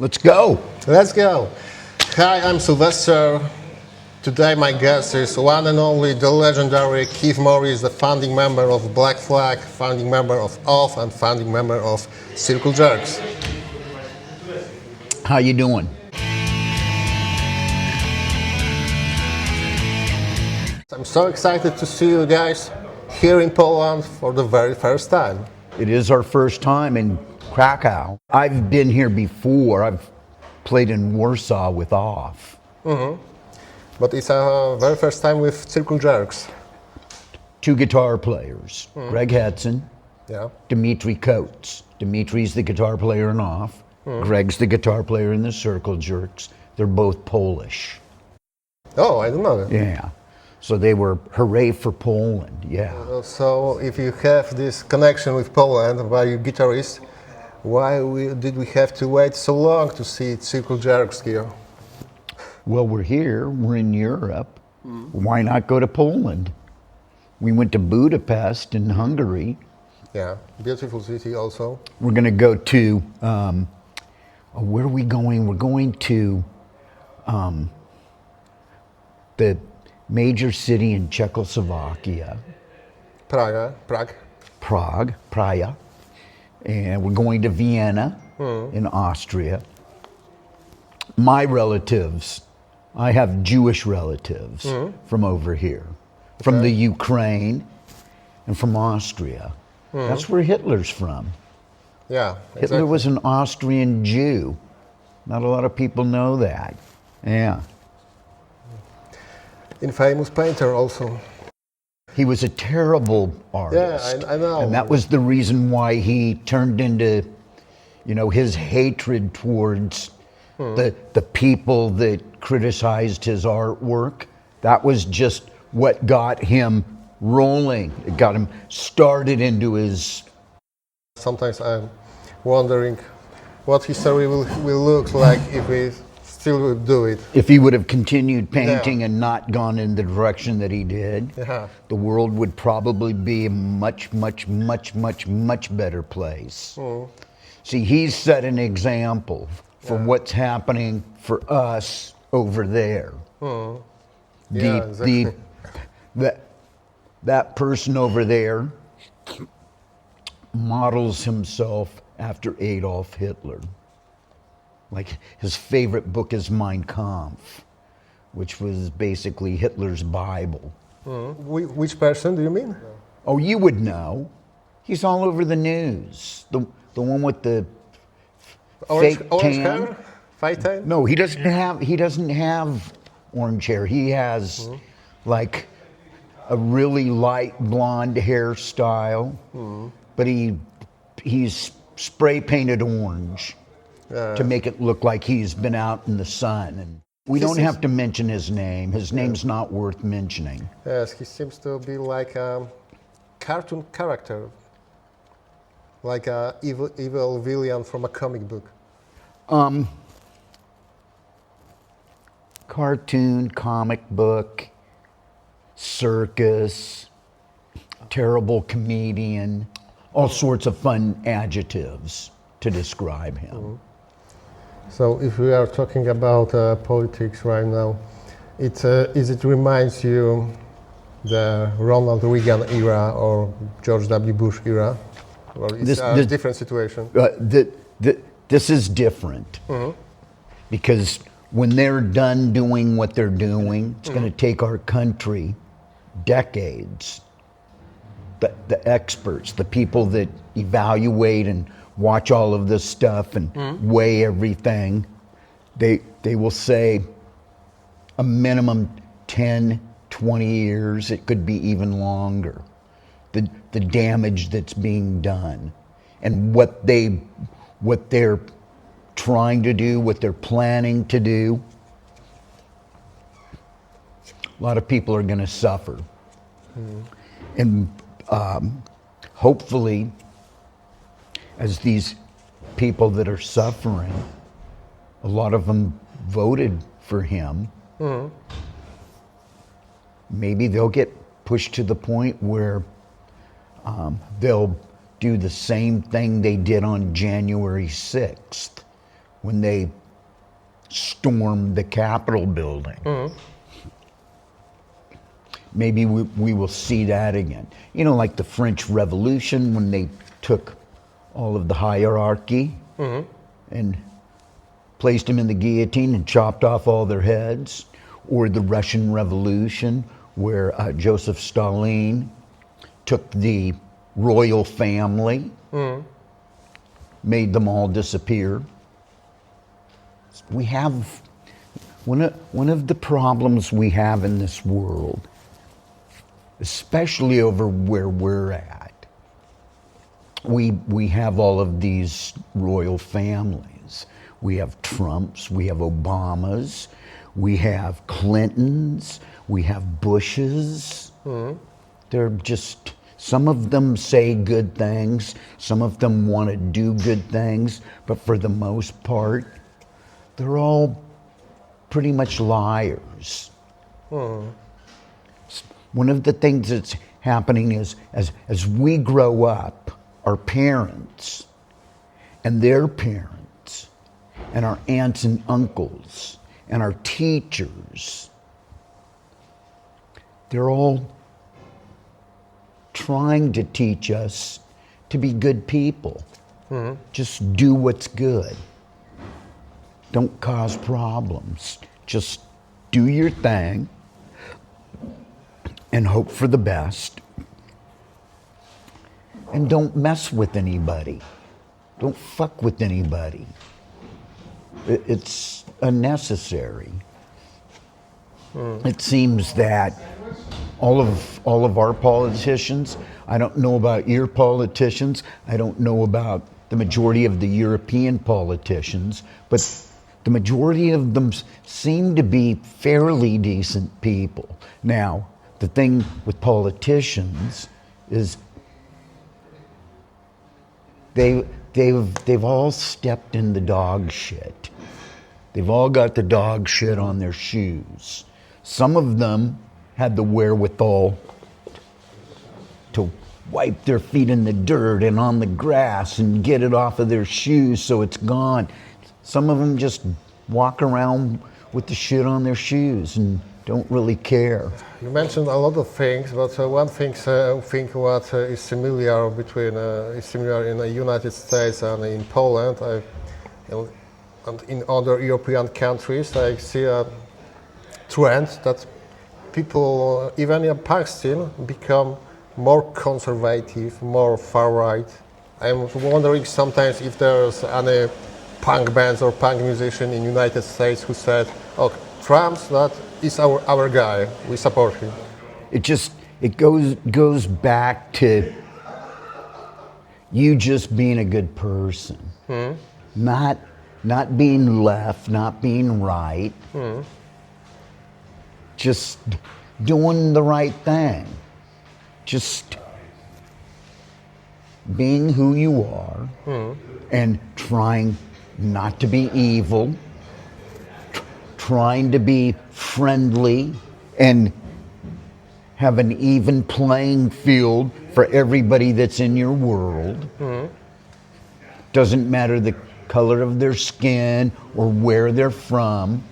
Let's go. Let's go. Hi, I'm Sylvester. Today my guest is one and only the legendary Keith Morris, the founding member of Black Flag, founding member of Off, and founding member of Circle Jerks. How you doing? I'm so excited to see you guys here in Poland for the very first time. It is our first time in Krakow. I've been here before. I've played in Warsaw with Off. But it's our very first time with Circle Jerks. Two guitar players, Greg Hedson, Yeah. Dimitri Coates. Dimitri's the guitar player in Off. Greg's the guitar player in the Circle Jerks. They're both Polish. Oh, I don't know. Yeah. So they were hooray for Poland, yeah. So if you have this connection with Poland by your guitarist, why did we have to wait so long to see Circle Jerks here? Well, we're here, we're in Europe. Why not go to Poland? We went to Budapest in Hungary. Yeah, beautiful city also. We're going to go to, where are we going? We're going to the major city in Czechoslovakia. Prague. Praia. And we're going to Vienna in Austria. My relatives, I have Jewish relatives from over here, from the Ukraine and from Austria. That's where Hitler's from. Yeah, Hitler exactly. was an Austrian Jew. Not a lot of people know that. Yeah. Infamous painter also. He was a terrible artist. Yeah, I know. And that was the reason why he turned into, his hatred towards the people that criticized his artwork. That was just what got him rolling. It got him started into his... Sometimes I'm wondering what history will look like if we still would do it. If he would have continued painting and not gone in the direction that he did, the world would probably be a much, much, much, much, much better place. See, he's set an example for what's happening for us over there. Exactly. That person over there models himself after Adolf Hitler. Like, his favorite book is Mein Kampf, which was basically Hitler's Bible. Which person do you mean? Oh, you would know. He's all over the news. The one with the Orange fake tan. hair? Fake tan? No, he doesn't have orange hair. He has like a really light blonde hairstyle, but he's spray painted orange to make it look like he's been out in the sun. And we don't have to mention his name. His name's not worth mentioning. Yes, he seems to be like a cartoon character, like a evil villain from a comic book. Cartoon, comic book, circus, terrible comedian, all sorts of fun adjectives to describe him. So if we are talking about politics right now, it reminds you the Ronald Reagan era or George W. Bush era? Or it's a different situation? This is different because when they're done doing what they're doing, it's going to take our country decades. The experts, the people that evaluate and watch all of this stuff and weigh everything, they will say a minimum 10, 20 years. It could be even longer. The damage that's being done and what they're trying to do, what they're planning to do. A lot of people are going to suffer. And hopefully, as these people that are suffering, a lot of them voted for him. Maybe they'll get pushed to the point where they'll do the same thing they did on January 6th, when they stormed the Capitol building. Maybe we will see that again. You know, like the French Revolution, when they took all of the hierarchy and placed them in the guillotine and chopped off all their heads. Or the Russian Revolution, where Joseph Stalin took the royal family, made them all disappear. We have, one of the problems we have in this world, especially over where we're at, we have all of these royal families. We have Trumps, we have Obamas, we have Clintons, we have Bushes. They're just, some of them say good things, some of them want to do good things, but for the most part, they're all pretty much liars. One of the things that's happening is as we grow up, our parents and their parents and our aunts and uncles and our teachers, they're all trying to teach us to be good people. Just do what's good. Don't cause problems. Just do your thing and hope for the best. And don't mess with anybody. Don't fuck with anybody. It's unnecessary. It seems that all of our politicians, I don't know about your politicians, I don't know about the majority of the European politicians, but the majority of them seem to be fairly decent people. Now, the thing with politicians is they've all stepped in the dog shit. They've all got the dog shit on their shoes. Some of them had the wherewithal to wipe their feet in the dirt and on the grass and get it off of their shoes so it's gone. Some of them just walk around with the shit on their shoes and don't really care. You mentioned a lot of things, but one thing what is similar in the United States and in Poland and in other European countries. I see a trend that people, even in Pakistan, become more conservative, more far-right. I'm wondering sometimes if there's any punk bands or punk musician in the United States who said, "Oh, Trump's that is our guy. We support him." It goes back to you just being a good person, not being left, not being right, just doing the right thing, just being who you are, and trying not to be evil, trying to be friendly and have an even playing field for everybody that's in your world. Doesn't matter the color of their skin or where they're from,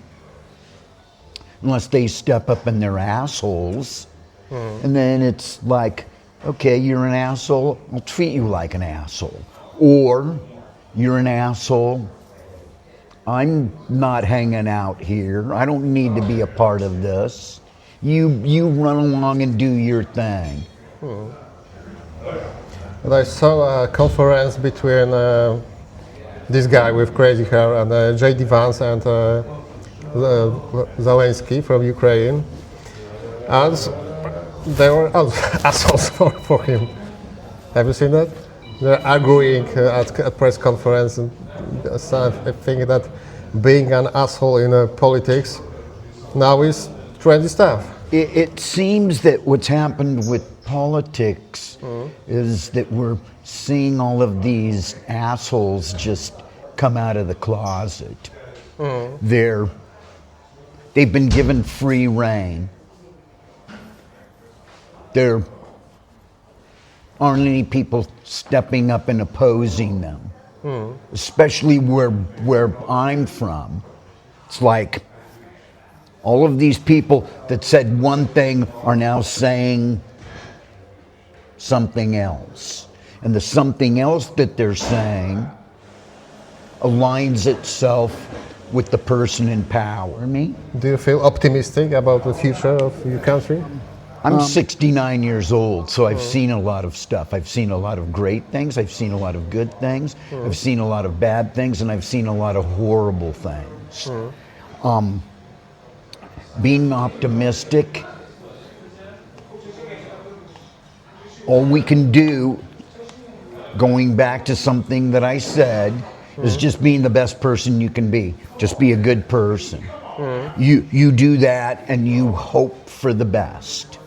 unless they step up and they're assholes. And then it's like, okay, you're an asshole, I'll treat you like an asshole. Or you're an asshole, I'm not hanging out here, I don't need to be a part of this. You run along and do your thing. And I saw a conference between this guy with crazy hair and J.D. Vance and Zelensky from Ukraine. And they were assholes for him. Have you seen that? They're arguing at a press conference. And I think that being an asshole in politics now is trendy stuff. It seems that what's happened with politics is that we're seeing all of these assholes just come out of the closet. They've been given free rein. There aren't any people stepping up and opposing them. especially where I'm from. It's like all of these people that said one thing are now saying something else. And the something else that they're saying aligns itself with the person in power. Me? Do you feel optimistic about the future of your country? I'm 69 years old, so I've seen a lot of stuff. I've seen a lot of great things. I've seen a lot of good things. I've seen a lot of bad things, and I've seen a lot of horrible things. Being optimistic, all we can do, going back to something that I said, is just being the best person you can be. Just be a good person. You do that, and you hope for the best.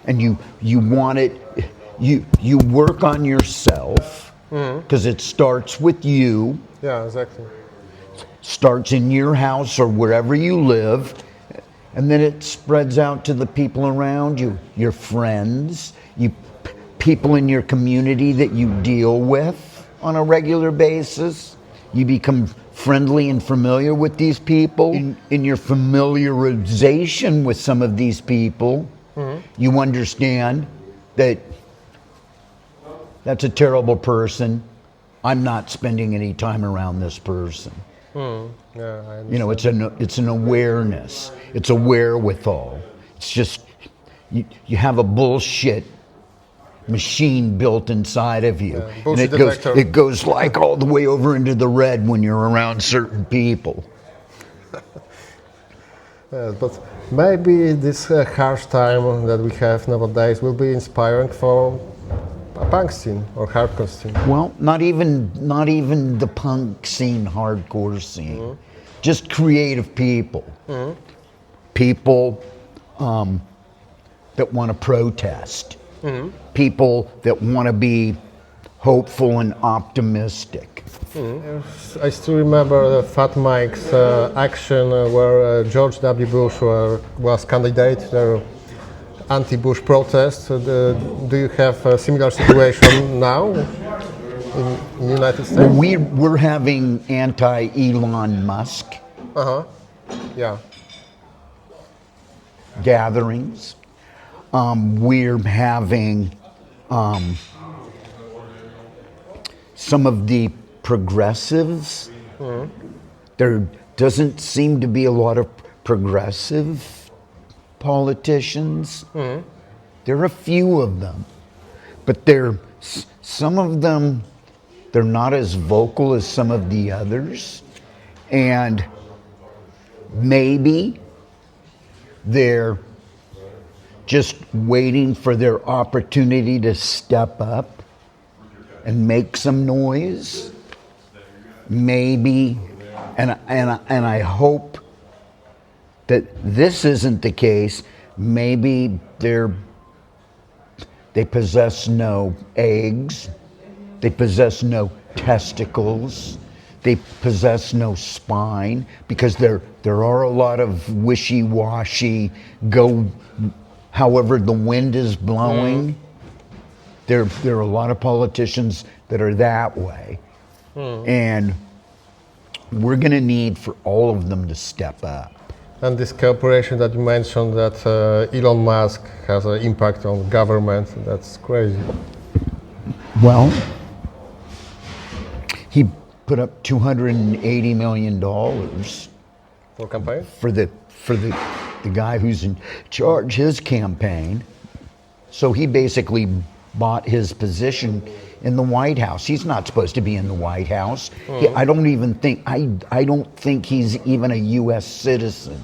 And you want it, you work on yourself, because it starts with you. Yeah, exactly. Starts in your house or wherever you live, and then it spreads out to the people around you, your friends, people in your community that you deal with on a regular basis. You become friendly and familiar with these people. In your familiarization with some of these people, you understand that that's a terrible person. I'm not spending any time around this person. Yeah, I understand. You know, it's an awareness. It's a wherewithal. It's just you have a bullshit machine built inside of you, and it goes like all the way over into the red when you're around certain people. But maybe this harsh time that we have nowadays will be inspiring for a punk scene or hardcore scene. Well, not even the punk scene, hardcore scene. Just creative people. People that want to protest. People that want to be hopeful and optimistic. I still remember the Fat Mike's action where George W. Bush was candidate, their anti-Bush protest. Do you have a similar situation now in the United States? Well, we're having anti-Elon Musk Yeah. gatherings. We're having some of the progressives. There doesn't seem to be a lot of progressive politicians. There are a few of them, but some of them, they're not as vocal as some of the others, and maybe they're just waiting for their opportunity to step up and make some noise. Maybe, and I hope that this isn't the case. Maybe they possess no eggs, they possess no testicles, they possess no spine, because there are a lot of wishy-washy, go however the wind is blowing. There are a lot of politicians that are that way. And we're going to need for all of them to step up. And this cooperation that you mentioned, that Elon Musk has an impact on government, that's crazy. Well, he put up $280 million For campaign? for the guy who's in charge, his campaign. So he basically bought his position in the White House. He's not supposed to be in the White House. I don't think he's even a U.S. citizen.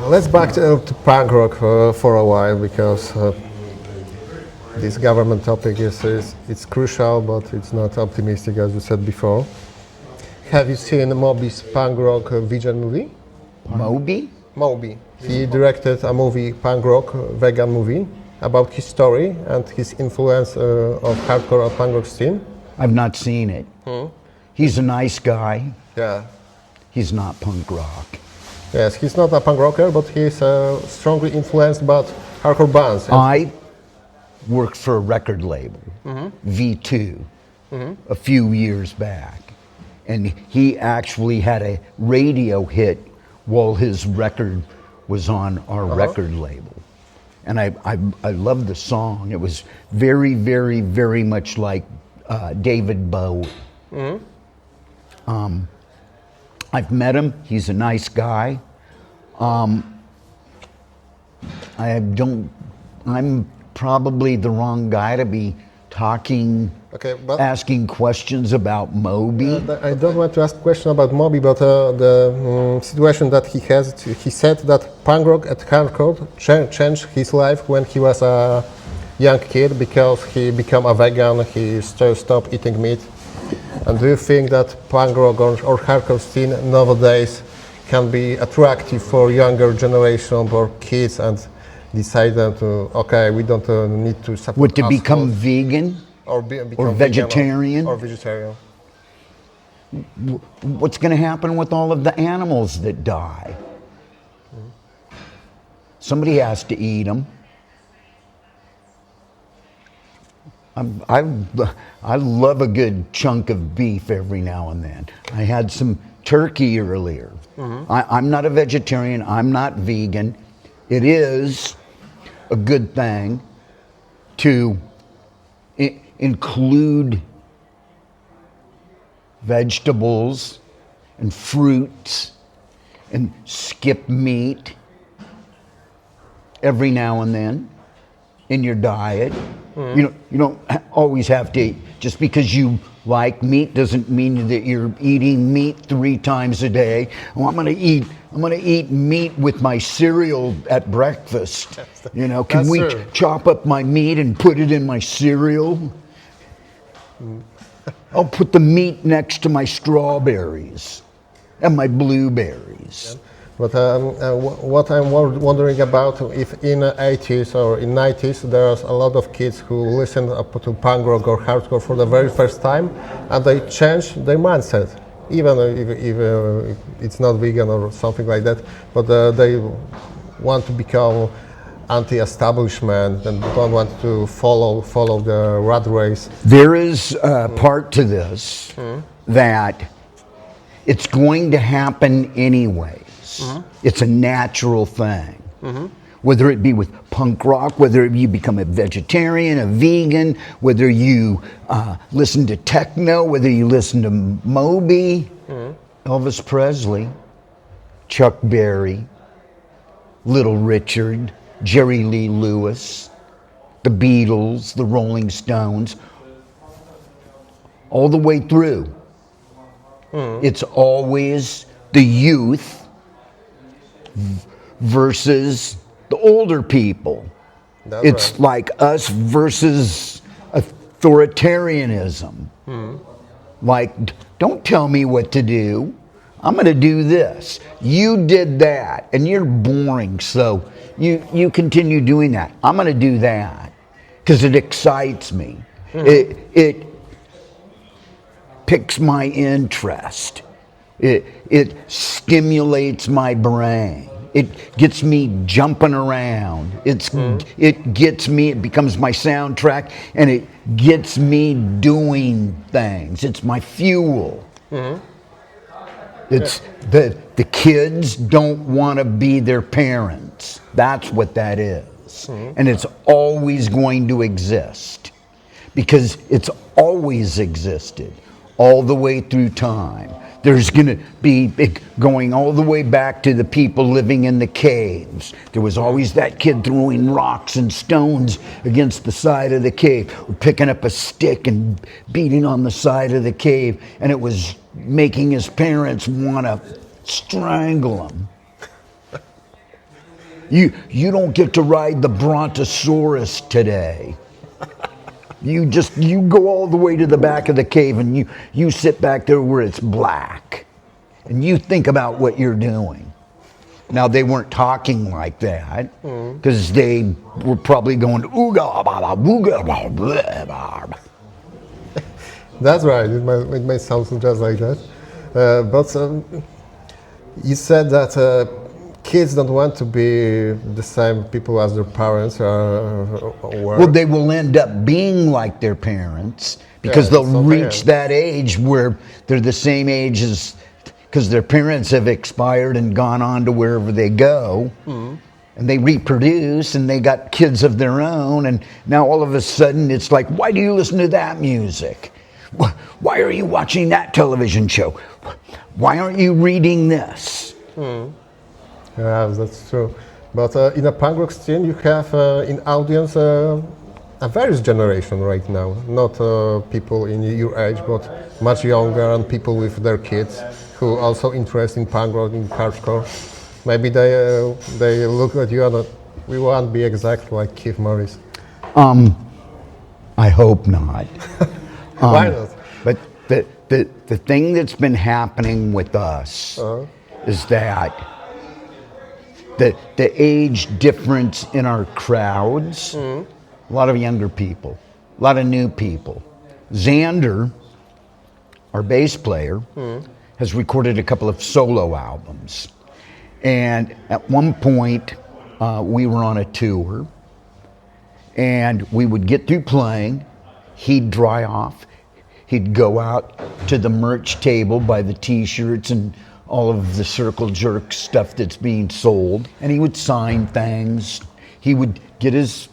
Let's back to punk rock for a while, because this government topic it's crucial, but it's not optimistic, as you said before. Have you seen Moby's punk rock vegan movie? Moby? Moby. He directed a movie, punk rock vegan movie, about his story and his influence of hardcore or punk rock scene. I've not seen it. He's a nice guy. Yeah. He's not punk rock. Yes, he's not a punk rocker, but he's strongly influenced by hardcore bands. I worked for a record label, V2. a few years back. And he actually had a radio hit while his record was on our record label. And I loved the song. It was very, very, very much like David Bowie. I've met him. He's a nice guy. I'm probably the wrong guy to be talking, asking questions about Moby. I don't want to ask a question about Moby, but the situation that he has, he said that punk rock and hardcore changed his life when he was a young kid because he became a vegan, he stopped eating meat. And do you think that punk rock or hardcore scene nowadays can be attractive for younger generation or kids and decide that, okay, we don't need to support What, to become vegan? Or or vegetarian? Or vegetarian. What's going to happen with all of the animals that die? Somebody has to eat them. I love a good chunk of beef every now and then. I had some turkey earlier. I'm not a vegetarian. I'm not vegan. It is a good thing to include vegetables and fruits and skip meat every now and then in your diet. You don't always have to eat. Just because you like meat doesn't mean that you're eating meat 3 times a day. Oh, I'm going to eat meat with my cereal at breakfast. You know, can we chop up my meat and put it in my cereal? I'll put the meat next to my strawberries and my blueberries. But what I'm wondering about, if in the 80s or in 90s there's a lot of kids who listen to punk rock or hardcore for the very first time and they change their mindset, even if it's not vegan or something like that, but they want to become anti-establishment and don't want to follow the rat race. There is a part to this that it's going to happen anyway. It's a natural thing. Whether it be with punk rock, whether you become a vegetarian, a vegan, whether you listen to techno, whether you listen to Moby, Elvis Presley, Chuck Berry, Little Richard, Jerry Lee Lewis, the Beatles, the Rolling Stones, all the way through. It's always the youth versus the older people. It's like us versus authoritarianism. Like, don't tell me what to do. I'm going to do this. You did that, and you're boring, so you continue doing that. I'm going to do that because it excites me. It piques my interest. It stimulates my brain. It gets me jumping around. It gets me, it becomes my soundtrack, and it gets me doing things. It's my fuel. It's the kids don't want to be their parents. That's what that is. And it's always going to exist because it's always existed all the way through time. There's going to be going all the way back to the people living in the caves. There was always that kid throwing rocks and stones against the side of the cave, or picking up a stick and beating on the side of the cave, and it was making his parents want to strangle him. You don't get to ride the Brontosaurus today. You go all the way to the back of the cave and you sit back there where it's black and you think about what you're doing. Now, they weren't talking like that because they were probably going, ooga, baba, booga, blah, blah. That's right, it may sound just like that. But you said that kids don't want to be the same people as their parents were. Well, they will end up being like their parents because Yeah, they'll reach that age where they're the same age as, because their parents have expired and gone on to wherever they go. And they reproduce and they got kids of their own. And now all of a sudden it's like, why do you listen to that music? Why are you watching that television show? Why aren't you reading this? Yeah, that's true. But in a punk rock scene, you have in audience a various generation right now. Not people in your age, but much younger, and people with their kids who also interested in punk rock, in hardcore. Maybe they look at you and we won't be exactly like Keith Morris. I hope not. Why not? But the thing that's been happening with us is that the age difference in our crowds, a lot of younger people, a lot of new people. Xander, our bass player, has recorded a couple of solo albums. And at one point, we were on a tour, and we would get through playing, he'd dry off, he'd go out to the merch table, buy the t-shirts and all of the circle jerk stuff that's being sold, and he would sign things. He would get his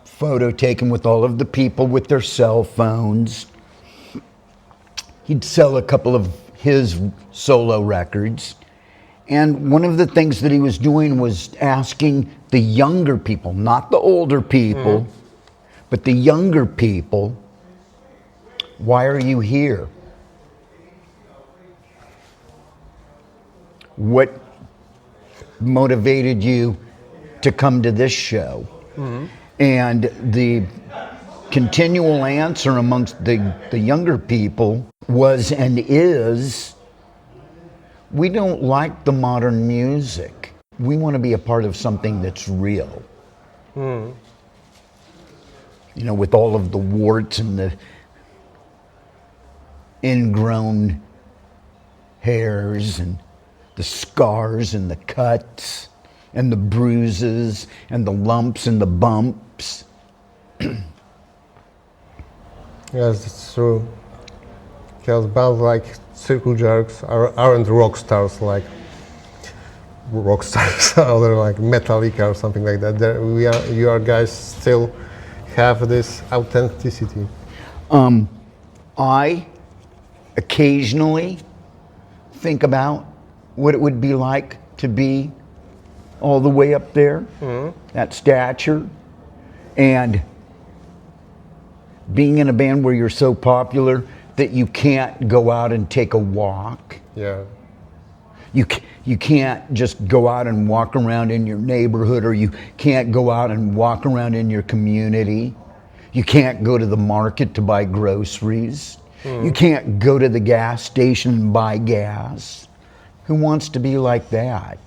photo taken with all of the people with their cell phones. He'd sell a couple of his solo records. And one of the things that he was doing was asking the younger people, not the older people, but the younger people, why are you here? What motivated you to come to this show? And the continual answer amongst the younger people was and is, we don't like the modern music. We want to be a part of something that's real. You know, with all of the warts and the ingrown hairs and the scars and the cuts and the bruises and the lumps and the bumps. Yes, it's true. Because bands like Circle Jerks aren't rock stars like rock stars or like Metallica or something like that. You guys still have this authenticity. I occasionally think about what it would be like to be all the way up there, that stature, and being in a band where you're so popular that you can't go out and take a walk. Yeah. You can't just go out and walk around in your neighborhood, or you can't go out and walk around in your community. You can't go to the market to buy groceries. You can't go to the gas station and buy gas. Who wants to be like that?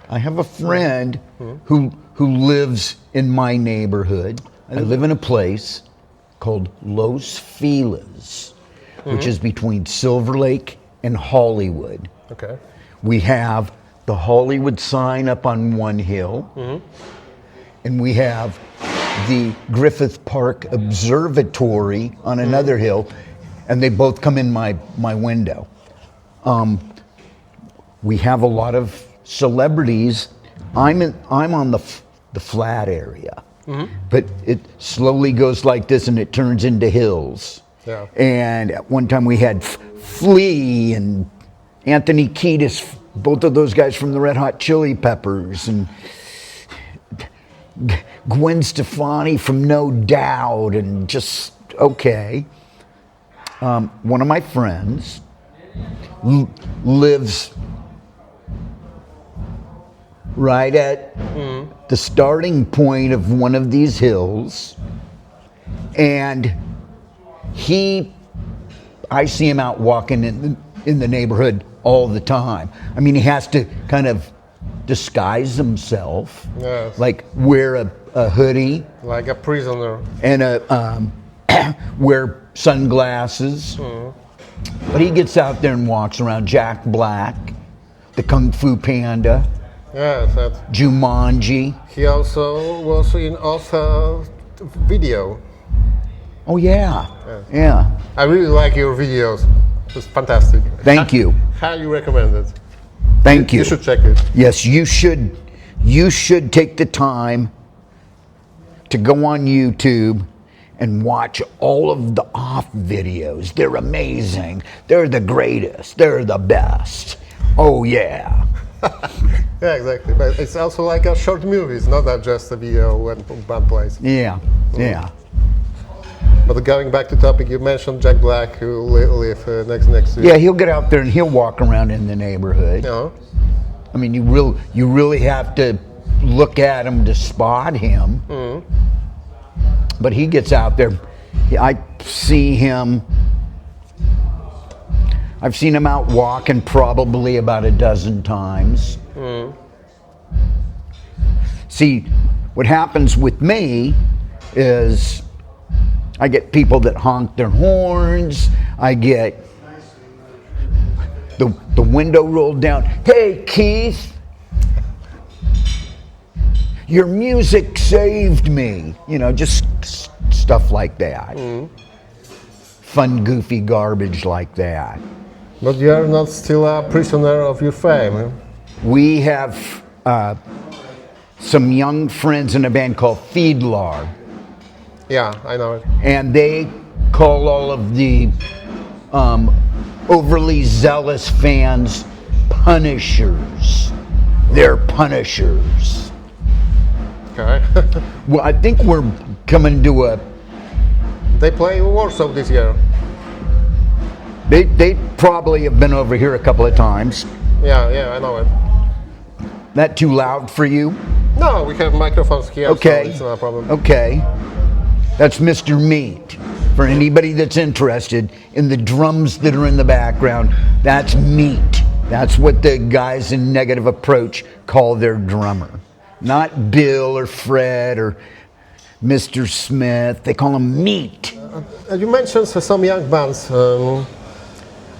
I have a friend who lives in my neighborhood. I live in a place called Los Feliz, which is between Silver Lake and Hollywood. Okay. We have the Hollywood sign up on one hill, and we have the Griffith Park Observatory on another hill, and they both come in my window. We have a lot of celebrities. I'm on the flat area. But it slowly goes like this and it turns into hills. Yeah. And at one time we had Flea and Anthony Kiedis, both of those guys from the Red Hot Chili Peppers, and Gwen Stefani from No Doubt, and just, okay. One of my friends lives right at the starting point of one of these hills, and I see him out walking in the neighborhood all the time. I mean, he has to kind of disguise himself, like wear a hoodie, like a prisoner, and wear sunglasses. But he gets out there and walks around. Jack Black, the Kung Fu Panda, Yes, that. Jumanji. He also was in Oscar video. Oh yeah, Yes. yeah. I really like your videos. It's fantastic. Thank you. Highly recommend it. Thank you. You should check it. Yes, you should. You should take the time to go on YouTube and watch all of the off videos. They're amazing. They're the greatest. They're the best. Oh yeah. Yeah, exactly. But it's also like a short movie. It's not that just a video when band plays. Yeah. Yeah. But going back to topic, you mentioned Jack Black, who live next to you. Yeah, he'll get out there and he'll walk around in the neighborhood. No. I mean, you really have to look at him to spot him. But he gets out there. I see him. I've seen him out walking probably about a dozen times. See, what happens with me is I get people that honk their horns. I get the window rolled down. Hey, Keith, your music saved me. You know, just stuff like that. Fun, goofy garbage like that. But you are not still a prisoner of your fame. Eh? We have some young friends in a band called Fiedlar. Yeah, I know it. And they call all of the overly zealous fans punishers. They're punishers. Okay. Well, I think we're coming to a... They play Warsaw this year. They probably have been over here a couple of times. Yeah, I know it. That too loud for you? No, we have microphones here, Okay. so it's not a problem. Okay. That's Mr. Meat. For anybody that's interested in the drums that are in the background, that's Meat. That's what the guys in Negative Approach call their drummer. Not Bill or Fred or Mr. Smith. They call him Meat. You mentioned some young bands.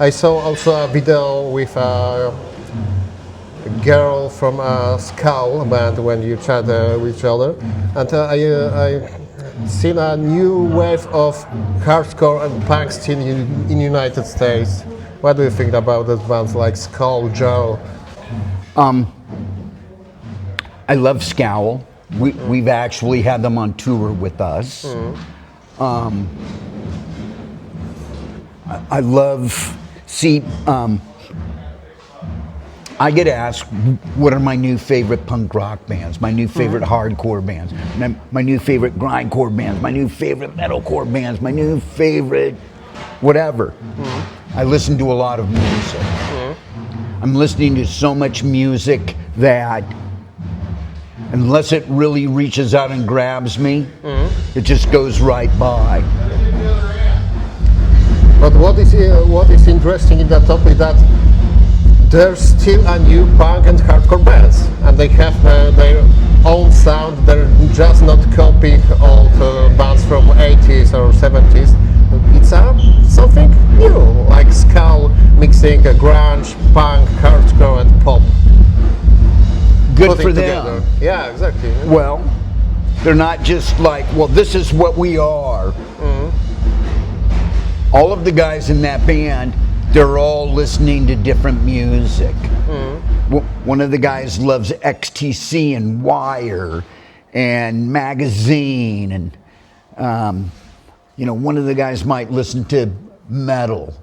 I saw also a video with a girl from a Skull band when you chat with each other, and I seen a new wave of hardcore and punk scene in United States. What do you think about those bands like Skull, Joe? I love Scowl. We've actually had them on tour with us. I love, I get asked what are my new favorite punk rock bands, my new favorite hardcore bands, my new favorite grindcore bands, my new favorite metalcore bands, my new favorite whatever. I listen to a lot of music. I'm listening to so much music that unless it really reaches out and grabs me, it just goes right by. But what is interesting in that topic that there's still a new punk and hardcore bands, and they have their own sound. They're just not copying old bands from 80s or 70s. It's something new, like Skull mixing grunge, punk, hardcore, and pop. Good Putting for them. together. Yeah, exactly. Well, they're not just like, well, this is what we are. All of the guys in that band, they're all listening to different music. One of the guys loves XTC and Wire and Magazine, and one of the guys might listen to metal,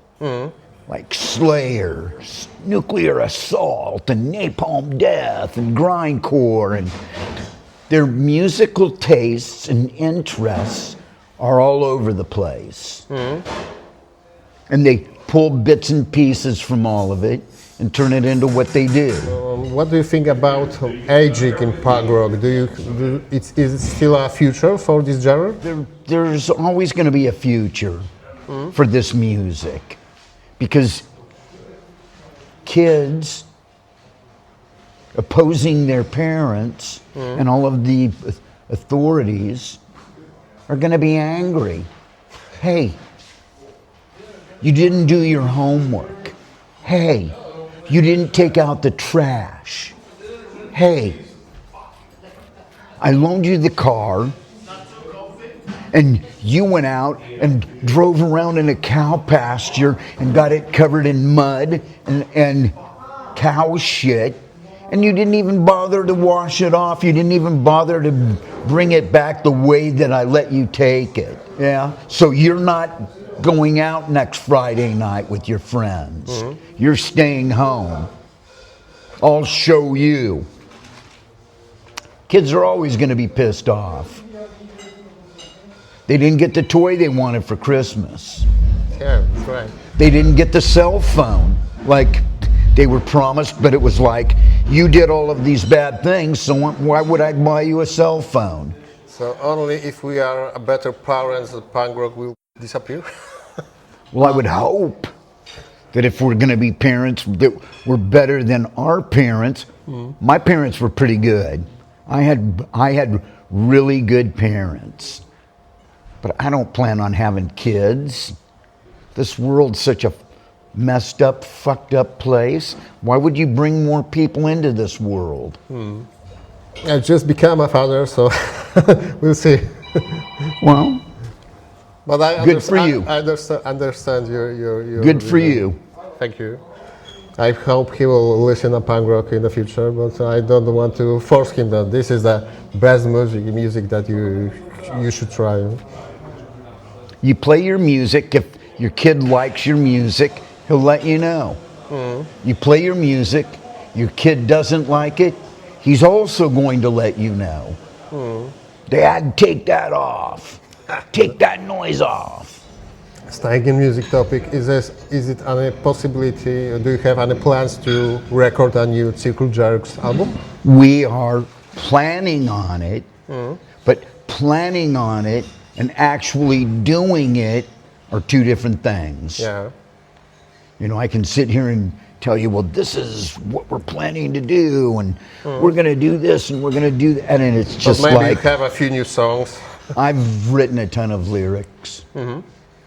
like Slayer, Nuclear Assault, and Napalm Death, and Grindcore, and their musical tastes and interests are all over the place. And they pull bits and pieces from all of it and turn it into what they do. What do you think about aging in punk rock? Is it still a future for this genre? There's always going to be a future for this music, because kids opposing their parents and all of the authorities are going to be angry. Hey, you didn't do your homework. Hey, you didn't take out the trash. hey, I loaned you the car, and you went out and drove around in a cow pasture and got it covered in mud and cow shit, and you didn't even bother to wash it off. You didn't even bother to bring it back the way that I let you take it. Yeah? So you're not going out next Friday night with your friends. Mm-hmm. You're staying home. I'll show you. Kids are always going to be pissed off. They didn't get the toy they wanted for Christmas. Yeah, that's right. They didn't get the cell phone like they were promised, but it was like, you did all of these bad things, so why would I buy you a cell phone? So only if we are a better parents, the punk rock will disappear? Well, I would hope that if we're going to be parents that we're better than our parents. My parents were pretty good. I had really good parents. But I don't plan on having kids. This world's such a messed up, fucked up place. Why would you bring more people into this world? I just became a father, so we'll see. Well, but I good for you. I understand your good for you. Thank you. I hope he will listen to punk rock in the future, but I don't want to force him that this is the best music that you should try. You play your music. If your kid likes your music, he'll let you know. You play your music. Your kid doesn't like it, he's also going to let you know. Dad, take that off. Take that noise off. Staying in music topic, is it any possibility, do you have any plans to record a new Circle Jerks album? We are planning on it, but planning on it and actually doing it are two different things. Yeah. You know, I can sit here and tell you, well, this is what we're planning to do, and we're going to do this, and we're going to do that, and it's just but maybe like... you have a few new songs. I've written a ton of lyrics,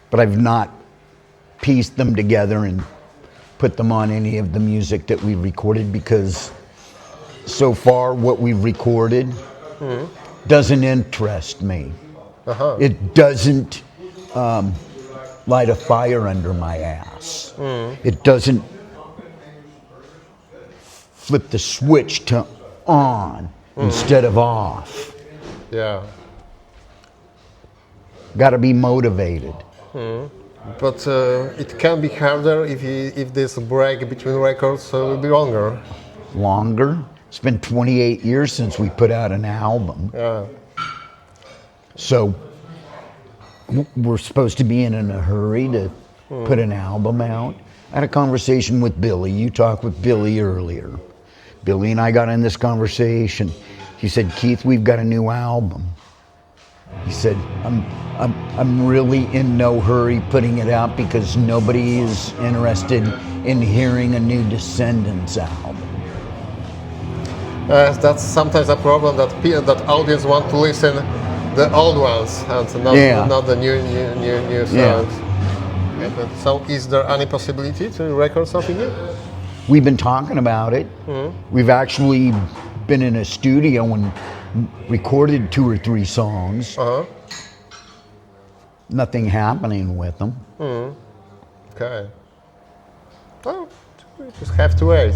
but I've not pieced them together and put them on any of the music that we recorded, because so far what we've recorded doesn't interest me. It doesn't light a fire under my ass. It doesn't flip the switch to on instead of off. Yeah. Got to be motivated. But it can be harder if this break between records will be longer. Longer? It's been 28 years since we put out an album. Yeah. So we're supposed to be in a hurry to put an album out. I had a conversation with Billy. You talked with Billy earlier. Billy and I got in this conversation. He said, Keith, we've got a new album. He said, I'm really in no hurry putting it out because nobody is interested in hearing a new Descendants album. That's sometimes a problem that audience want to listen the old ones and not the new songs. Yeah. So is there any possibility to record something new? We've been talking about it. We've actually been in a studio and recorded 2 or 3 songs. Nothing happening with them. Okay. Well, we just have to wait.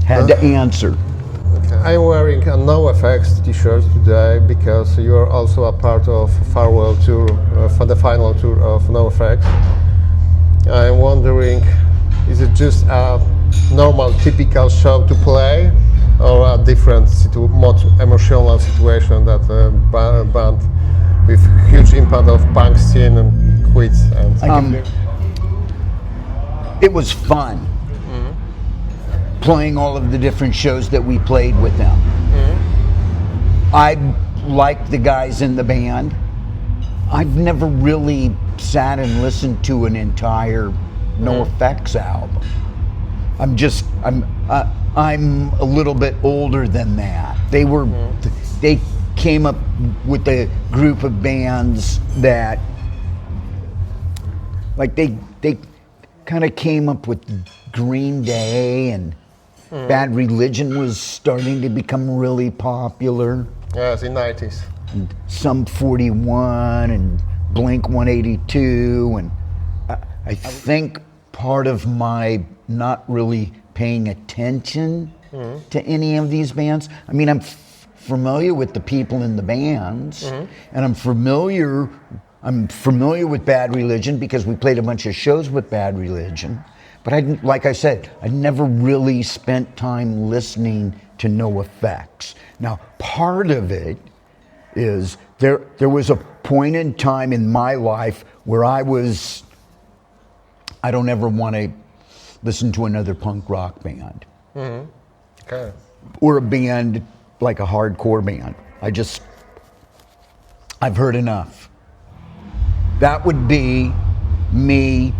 Had to answer. Okay. I'm wearing a NoFX t-shirt today because you are also a part of farewell tour, for the final tour of NoFX. I'm wondering, is it just a normal, typical show to play, or a different, more emotional situation that a band with huge impact of punk scene and quits? It was fun. Playing all of the different shows that we played with them. I like the guys in the band. I've never really sat and listened to an entire NoFX album. I'm a little bit older than that. They came up with a group of bands that, like, they kind of came up with Green Day and Bad Religion was starting to become really popular. Yes, in 90s. And Sum 41 and Blink 182. And I think part of my not really paying attention to any of these bands, I mean, I'm familiar with the people in the bands, and I'm familiar with Bad Religion because we played a bunch of shows with Bad Religion. But like I said, I never really spent time listening to No Effects. Now, part of it is there was a point in time in my life where I don't ever want to listen to another punk rock band. Okay. Or a band like a hardcore band. I've heard enough. That would be me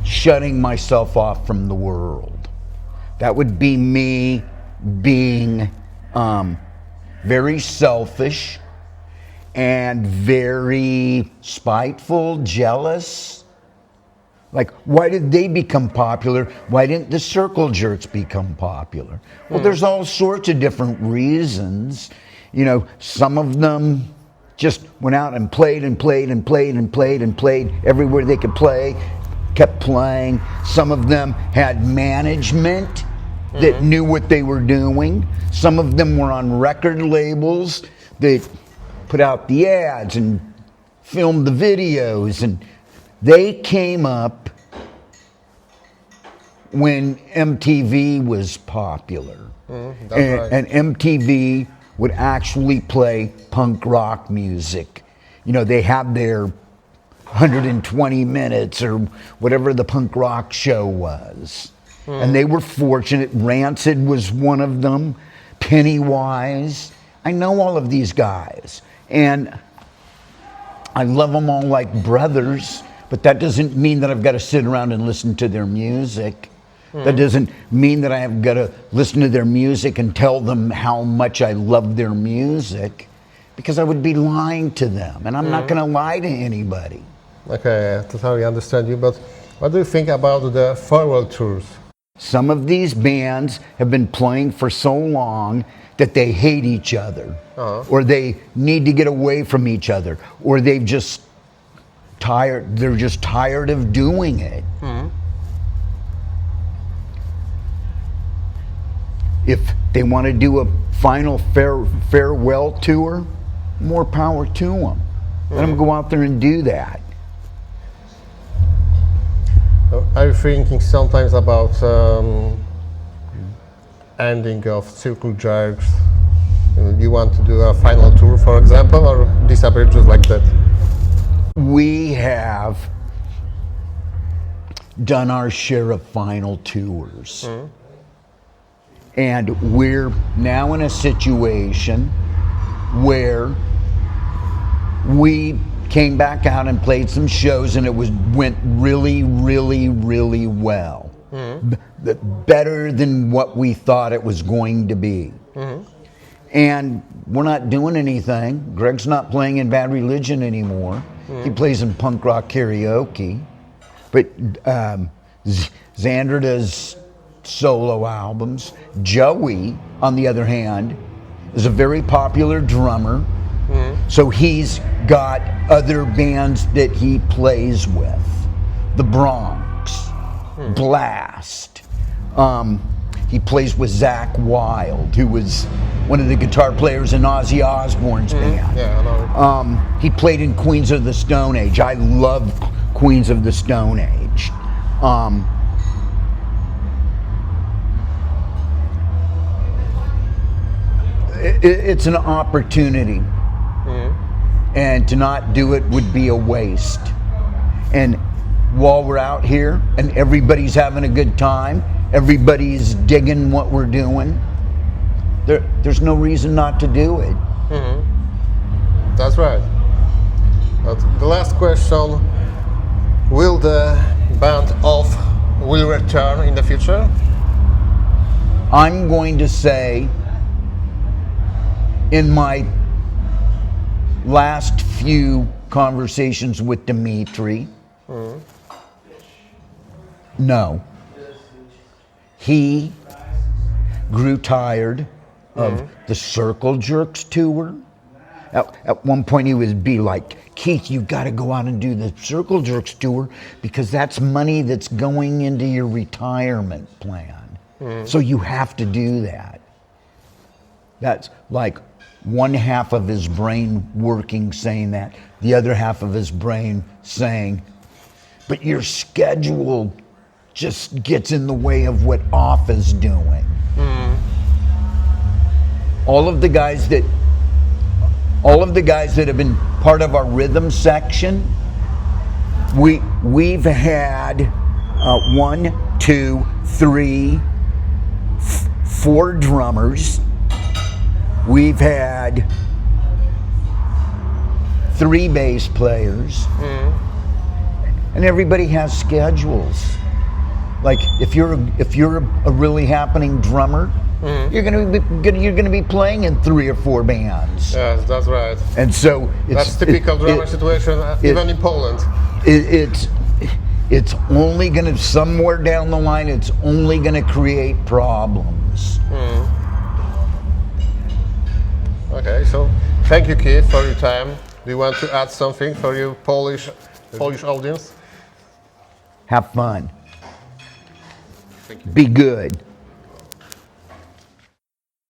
shutting myself off from the world. That would be me being very selfish and very spiteful, jealous. Like, why did they become popular? Why didn't the Circle Jerks become popular? Well, there's all sorts of different reasons. You know, some of them just went out and played and played and played and played and played everywhere they could play, kept playing. Some of them had management that knew what they were doing. Some of them were on record labels that put out the ads and filmed the videos, and they came up when MTV was popular. That's right. And MTV would actually play punk rock music. You know, they had their 120 minutes or whatever the punk rock show was. And they were fortunate. Rancid was one of them. Pennywise. I know all of these guys. And I love them all like brothers. But that doesn't mean that I've got to sit around and listen to their music. That doesn't mean that I have got to listen to their music and tell them how much I love their music, because I would be lying to them, and I'm not going to lie to anybody. Okay, I totally understand you, but what do you think about the farewell tours? Some of these bands have been playing for so long that they hate each other, or they need to get away from each other, or they're just tired of doing it. If they want to do a final farewell tour, more power to them. Let them go out there and do that. Are you thinking sometimes about ending of Circle Jerks? You want to do a final tour, for example, or disappear just like that? We have done our share of final tours. And we're now in a situation where we came back out and played some shows, and it went really, really, really well. Better than what we thought it was going to be. And we're not doing anything. Greg's not playing in Bad Religion anymore. He plays in punk rock karaoke. But Xander does solo albums. Joey, on the other hand, is a very popular drummer. So he's got other bands that he plays with. The Bronx, Blast. He plays with Zach Wilde, who was one of the guitar players in Ozzy Osbourne's band. Yeah, I know. He played in Queens of the Stone Age. I love Queens of the Stone Age. It's an opportunity, and to not do it would be a waste. And while we're out here and everybody's having a good time, everybody's digging what we're doing, there's no reason not to do it. That's right. But the last question, will the band Off will return in the future? I'm going to say, in my last few conversations with Dimitri, no. He grew tired of the Circle Jerks tour. At one point he would be like, Keith, you've got to go out and do the Circle Jerks tour because that's money that's going into your retirement plan. So you have to do that. That's like one half of his brain working saying that, the other half of his brain saying, but your schedule just gets in the way of what Off is doing. All of the guys that have been part of our rhythm section, we've had 1, 2, 3, 4 drummers. We've had 3 bass players, and everybody has schedules. Like if you're a really happening drummer, you're gonna be playing in 3 or 4 bands. Yes, that's right. And so That's typical drummer situation, even in Poland. It's only gonna, somewhere down the line, it's only gonna create problems. Okay, so thank you, Keith, for your time. Do you want to add something for your Polish audience? Have fun. Thank you. Be good.